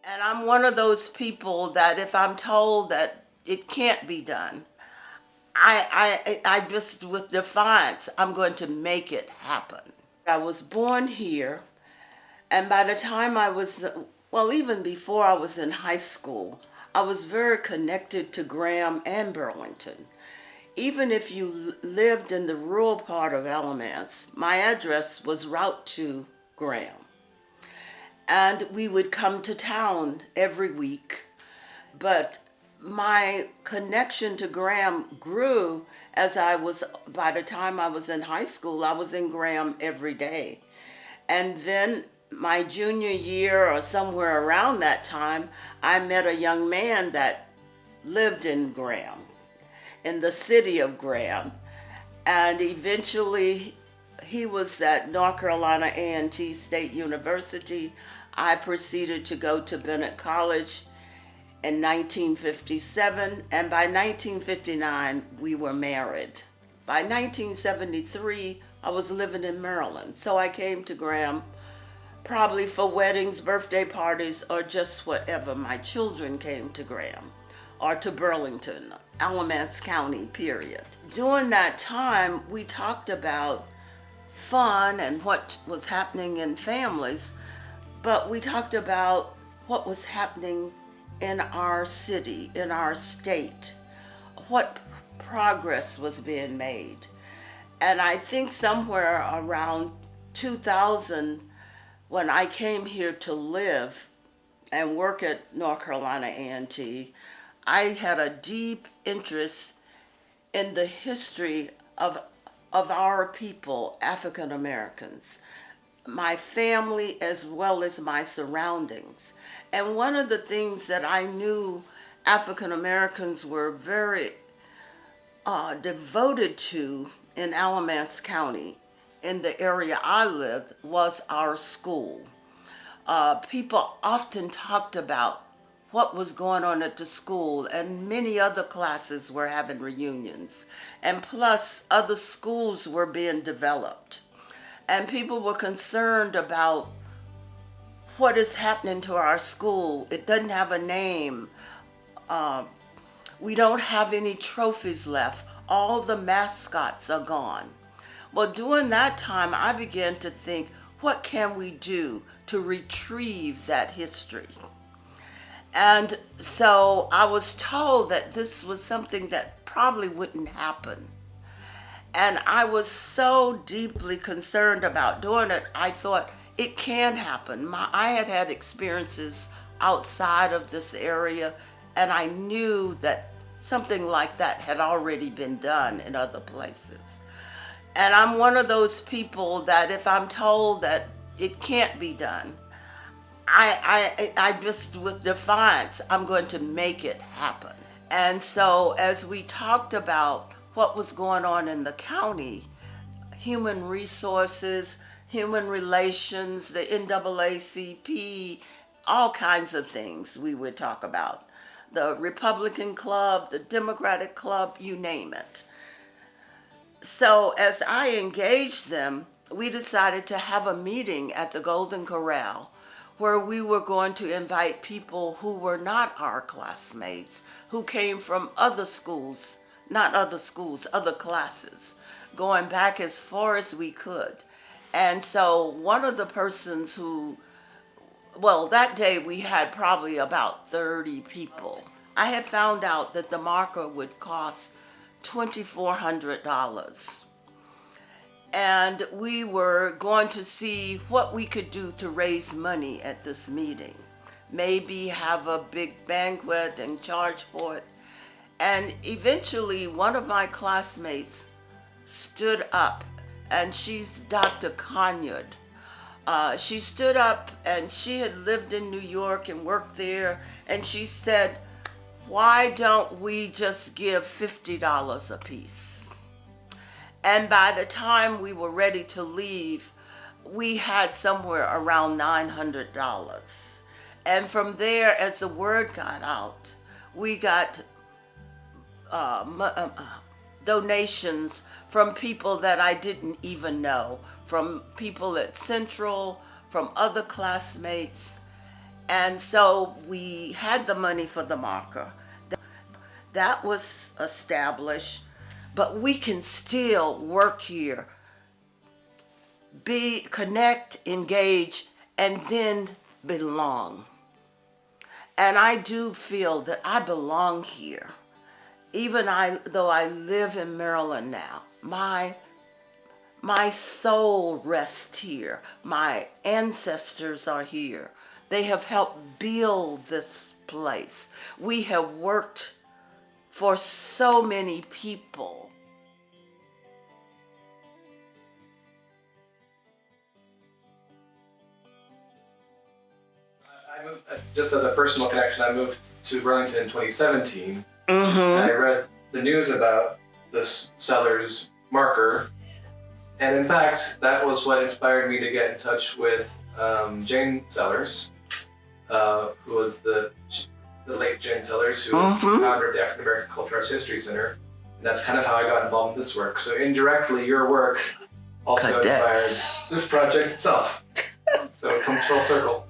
And I'm one of those people that if I'm told that it can't be done, I just, with Defiance, I'm going to make it happen. I was born here, and by the time I was, well, even before I was in high school, I was very connected to Graham and Burlington. Even if you lived in the rural part of Alamance, my address was Route 2 Graham. And we would come to town every week. But my connection to Graham grew as by the time I was in high school, I was in Graham every day. And then my junior year or somewhere around that time, I met a young man that lived in Graham, in the city of Graham. And eventually he was at North Carolina A&T State University. I proceeded to go to Bennett College in 1957, and by 1959 we were married. By 1973 I was living in Maryland, so I came to Graham probably for weddings, birthday parties, or just whatever. My children came to Graham or to Burlington, Alamance County, period. During that time, we talked about fun and what was happening in families, but we talked about what was happening in our city, in our state, what progress was being made. And I think somewhere around 2000, when I came here to live and work at North Carolina A&T, I had a deep interest in the history of our people, African Americans, my family as well as my surroundings. And one of the things that I knew African Americans were very devoted to in Alamance County, in the area I lived, was our school. People often talked about what was going on at the school, and many other classes were having reunions. And plus, other schools were being developed. And people were concerned about what is happening to our school. It doesn't have a name. We don't have any trophies left. All the mascots are gone. Well, during that time, I began to think, what can we do to retrieve that history? And so I was told that this was something that probably wouldn't happen. And I was so deeply concerned about doing it, I thought it can happen. I had had experiences outside of this area, and I knew that something like that had already been done in other places. And I'm one of those people that if I'm told that it can't be done, I just, with Defiance, I'm going to make it happen. And so as we talked about what was going on in the county, human resources, human relations, the NAACP, all kinds of things we would talk about. The Republican Club, the Democratic Club, you name it. So as I engaged them, we decided to have a meeting at the Golden Corral where we were going to invite people who were not our classmates, who came from other schools, not other schools, other classes, going back as far as we could. And so one of the persons who, well, that day we had probably about 30 people. I had found out that the marker would cost $2,400. And we were going to see what we could do to raise money at this meeting. Maybe have a big banquet and charge for it. And eventually one of my classmates stood up, and she's Dr. Conyard. She stood up, and she had lived in New York and worked there, and she said, why don't we just give $50 a piece? And by the time we were ready to leave, we had somewhere around $900. And from there, as the word got out, we got donations from people that I didn't even know, from people at Central, from other classmates. And so we had the money for the marker. That was established, but we can still work here, connect, engage, and then belong. And I do feel that I belong here. Even though I live in Maryland now, my soul rests here. My ancestors are here. They have helped build this place. We have worked for so many people. I moved, just as a personal connection, I moved to Burlington in 2017. Mm-hmm. And I read the news about this seller's marker. And in fact, that was what inspired me to get in touch with Jane Sellers, who was the late Jane Sellers, who was Mm-hmm. founder of the African American Cultural Arts History Center. And that's kind of how I got involved in this work. So indirectly, your work also Cadets. inspired this project itself. So it comes full circle.